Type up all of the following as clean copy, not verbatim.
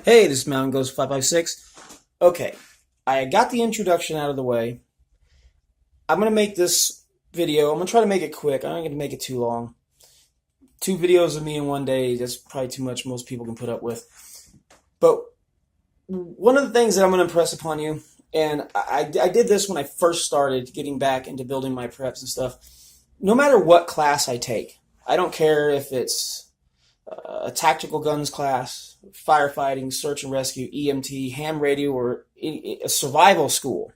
Hey, this is Mountain Ghost 556. Okay, I got the introduction out of the way. I'm going to make this video, I'm going to try to make it quick. I'm not going to make it too long. 2 videos of me in one day, that's probably too much most people can put up with. But one of the things that I'm going to impress upon you, and I did this when I first started getting back into building my preps and stuff, no matter what class I take, I don't care if it's a tactical guns class, firefighting, search and rescue, EMT, ham radio, or a survival school.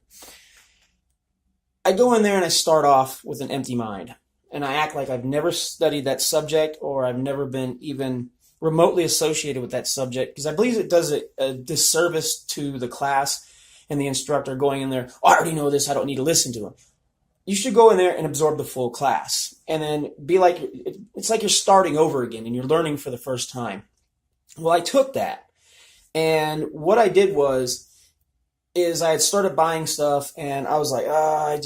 I go in there and I start off with an empty mind. And I act like I've never studied that subject or I've never been even remotely associated with that subject because I believe it does a disservice to the class and the instructor going in there, oh, I already know this, I don't need to listen to him. You should go in there and absorb the full class and then be like, it's like you're starting over again and you're learning for the first time. Well, I took that and what I did is I had started buying stuff and I was like, I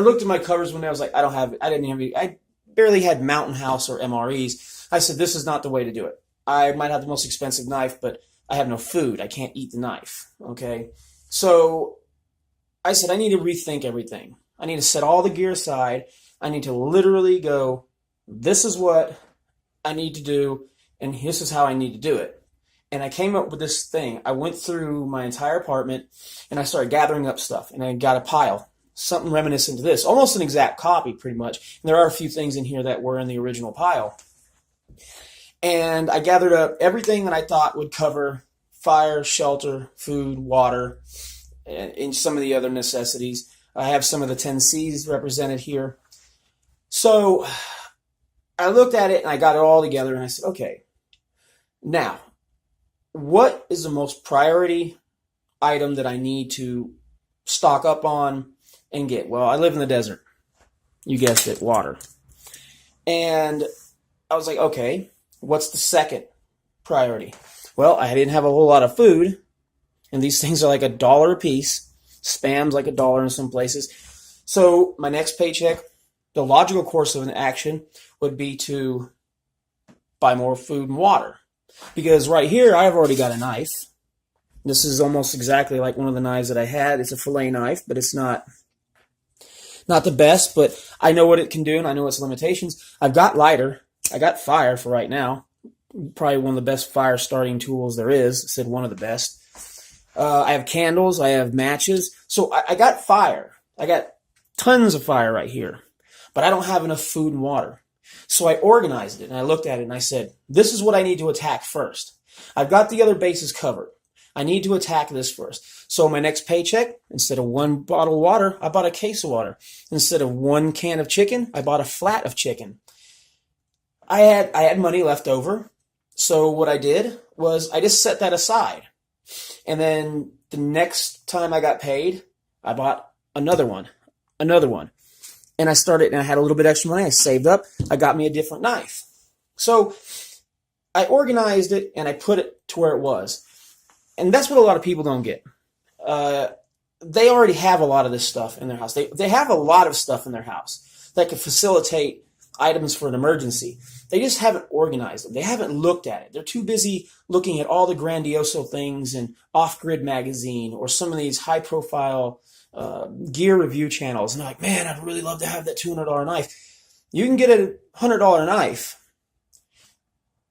looked at my covers one day, I was like, I barely had Mountain House or MREs. I said, this is not the way to do it. I might have the most expensive knife, but I have no food. I can't eat the knife. Okay. So I said, I need to rethink everything. I need to set all the gear aside. I need to literally go, this is what I need to do, and this is how I need to do it. And I came up with this thing. I went through my entire apartment, and I started gathering up stuff, and I got a pile, something reminiscent to this, almost an exact copy, pretty much. And there are a few things in here that were in the original pile. And I gathered up everything that I thought would cover fire, shelter, food, water, and some of the other necessities. I have some of the 10 C's represented here. So I looked at it and I got it all together and I said, okay, now, what is the most priority item that I need to stock up on and get? Well, I live in the desert. You guessed it, water. And I was like, okay, what's the second priority? Well, I didn't have a whole lot of food, and these things are like $1 a piece. Spam's like $1 in some places. So my next paycheck, the logical course of an action would be to buy more food and water. Because right here, I've already got a knife. This is almost exactly like one of the knives that I had. It's a fillet knife, but it's not the best, but I know what it can do and I know its limitations. I've got lighter. I got fire for right now. Probably one of the best fire starting tools there is. I said one of the best. I have candles. I have matches. So I got fire. I got tons of fire right here. But I don't have enough food and water. So I organized it and I looked at it and I said, this is what I need to attack first. I've got the other bases covered. I need to attack this first. So my next paycheck, instead of 1 bottle of water, I bought a case of water. Instead of 1 can of chicken, I bought a flat of chicken. I had money left over. So what I did was I just set that aside. And then the next time I got paid, I bought another one. And I started, and I had a little bit extra money. I saved up. I got me a different knife. So I organized it and I put it to where it was. And that's what a lot of people don't get. They already have a lot of this stuff in their house. They have a lot of stuff in their house that could facilitate items for an emergency. They just haven't organized them. They haven't looked at it. They're too busy looking at all the grandioso things in Off-Grid magazine or some of these high-profile gear review channels. And they're like, man, I'd really love to have that $200 knife. You can get a $100 knife,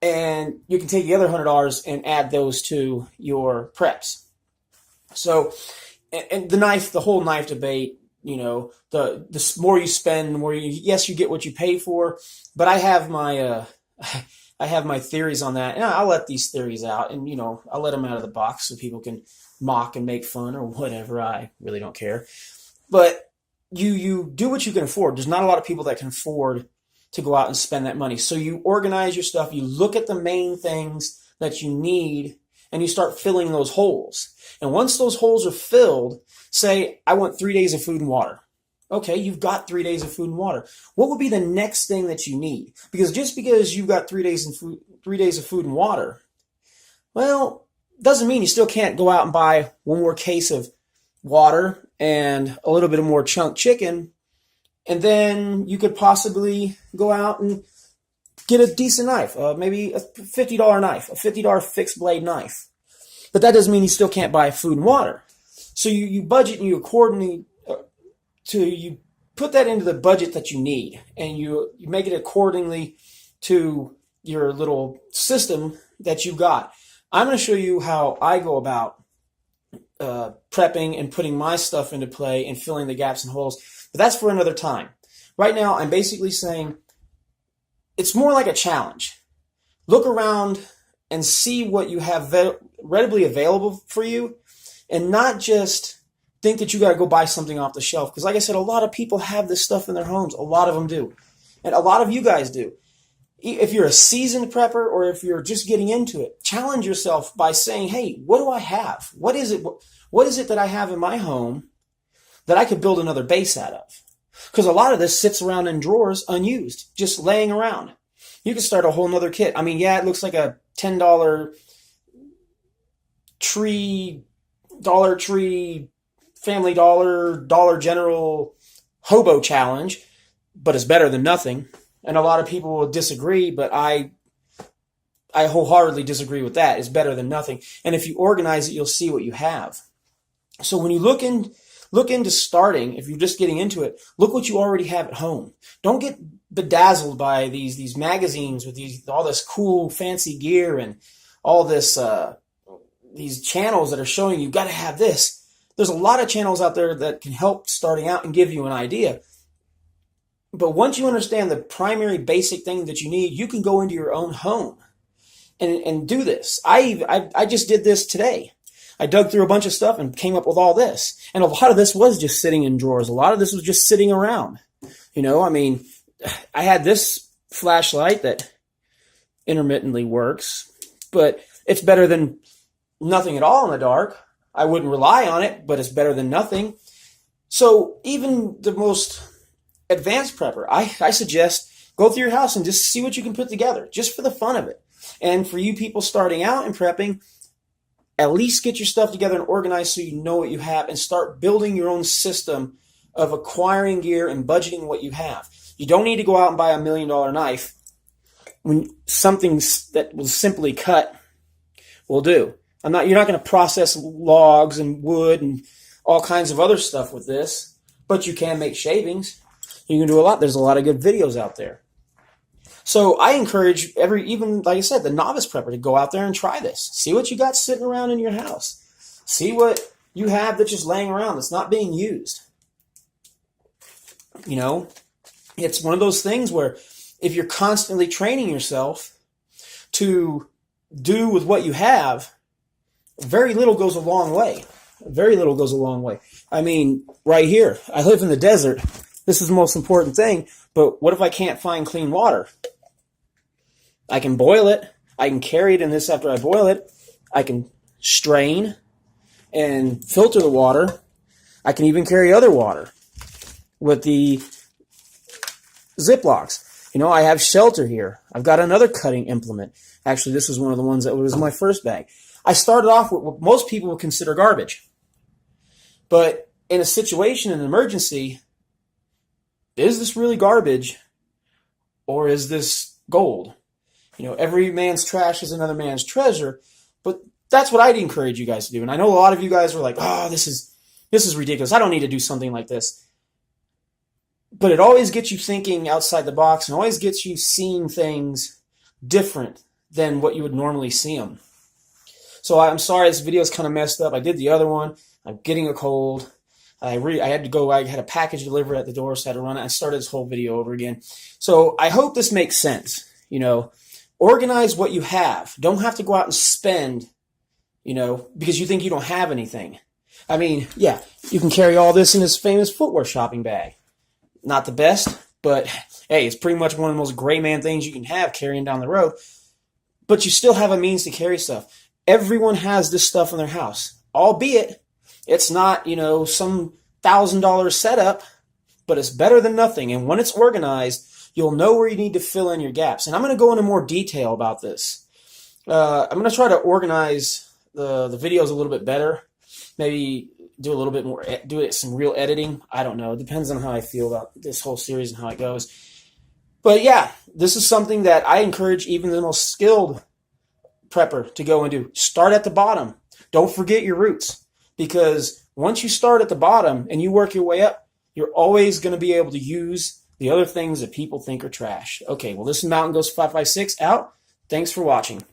and you can take the other $100 and add those to your preps. So, and the knife, the whole knife debate, you know, the more you spend, the more yes, you get what you pay for. But I have my theories on that, and I'll let these theories out, and you know, I'll let them out of the box so people can mock and make fun or whatever. I really don't care. But you do what you can afford. There's not a lot of people that can afford to go out and spend that money. So you organize your stuff. You look at the main things that you need, and you start filling those holes. And once those holes are filled, say, I want 3 days of food and water. Okay, you've got 3 days of food and water. What would be the next thing that you need? Because just because you've got 3 days of food and water, well, doesn't mean you still can't go out and buy 1 more case of water and a little bit of more chunk chicken, and then you could possibly go out and get a decent knife, maybe a $50 knife, a $50 fixed blade knife. But that doesn't mean you still can't buy food and water. So you budget and you accordingly you put that into the budget that you need, and you make it accordingly to your little system that you got. I'm going to show you how I go about prepping and putting my stuff into play and filling the gaps and holes, but that's for another time. Right now, I'm basically saying it's more like a challenge. Look around and see what you have readily available for you, and not just think that you got to go buy something off the shelf. Because like I said, a lot of people have this stuff in their homes. A lot of them do. And a lot of you guys do. If you're a seasoned prepper or if you're just getting into it, challenge yourself by saying, hey, what do I have? What is it that I have in my home that I could build another base out of? Because a lot of this sits around in drawers unused, just laying around. You can start a whole nother kit. I mean, yeah, it looks like a $10 Dollar Tree, Family Dollar, Dollar General hobo challenge, but it's better than nothing. And a lot of people will disagree, but I wholeheartedly disagree with that. It's better than nothing. And if you organize it, you'll see what you have. So when you look into starting, if you're just getting into it, look what you already have at home. Don't get bedazzled by these magazines with all this cool fancy gear and all this these channels that are showing you got to have this. There's a lot of channels out there that can help starting out and give you an idea. But once you understand the primary basic thing that you need, you can go into your own home and do this. I just did this today. I dug through a bunch of stuff and came up with all this. And a lot of this was just sitting in drawers. A lot of this was just sitting around. You know, I mean, I had this flashlight that intermittently works, but it's better than nothing at all in the dark. I wouldn't rely on it, but it's better than nothing. So even the most advanced prepper, I suggest go through your house and just see what you can put together, just for the fun of it. And for you people starting out in prepping, at least get your stuff together and organized so you know what you have, and start building your own system of acquiring gear and budgeting what you have. You don't need to go out and buy $1 million knife when something that will simply cut will do. You're not going to process logs and wood and all kinds of other stuff with this, but you can make shavings. You can do a lot. There's a lot of good videos out there. So I encourage even like I said, the novice prepper to go out there and try this. See what you got sitting around in your house. See what you have that's just laying around that's not being used. You know, it's one of those things where if you're constantly training yourself to do with what you have, very little goes a long way. Very little goes a long way. I mean, right here, I live in the desert. This is the most important thing. But what if I can't find clean water? I can boil it. I can carry it in this after I boil it. I can strain and filter the water. I can even carry other water with the Ziplocs. You know, I have shelter here. I've got another cutting implement. Actually, this was one of the ones that was in my first bag. I started off with what most people would consider garbage. But in a situation, an emergency, is this really garbage or is this gold? You know, every man's trash is another man's treasure, but that's what I'd encourage you guys to do. And I know a lot of you guys are like, oh, this is ridiculous. I don't need to do something like this. But it always gets you thinking outside the box and always gets you seeing things different than what you would normally see them. So I'm sorry this video is kind of messed up. I did the other one. I'm getting a cold. I had to go. I had a package delivered at the door, so I had to run it. I started this whole video over again. So I hope this makes sense. You know, organize what you have. Don't have to go out and spend, you know, because you think you don't have anything. I mean, yeah, you can carry all this in this famous footwear shopping bag. Not the best, but hey, it's pretty much one of the most gray man things you can have carrying down the road. But you still have a means to carry stuff. Everyone has this stuff in their house, albeit it's not, you know, some $1,000 setup, but it's better than nothing. And when it's organized, you'll know where you need to fill in your gaps. And I'm going to go into more detail about this. I'm going to try to organize the videos a little bit better. Maybe do a little bit more, do it some real editing. I don't know. It depends on how I feel about this whole series and how it goes. But yeah, this is something that I encourage even the most skilled prepper to go and do. Start at the bottom. Don't forget your roots, because once you start at the bottom and you work your way up, you're always going to be able to use the other things that people think are trash. Okay, well, this is Mountain Ghost 556 out. Thanks for watching.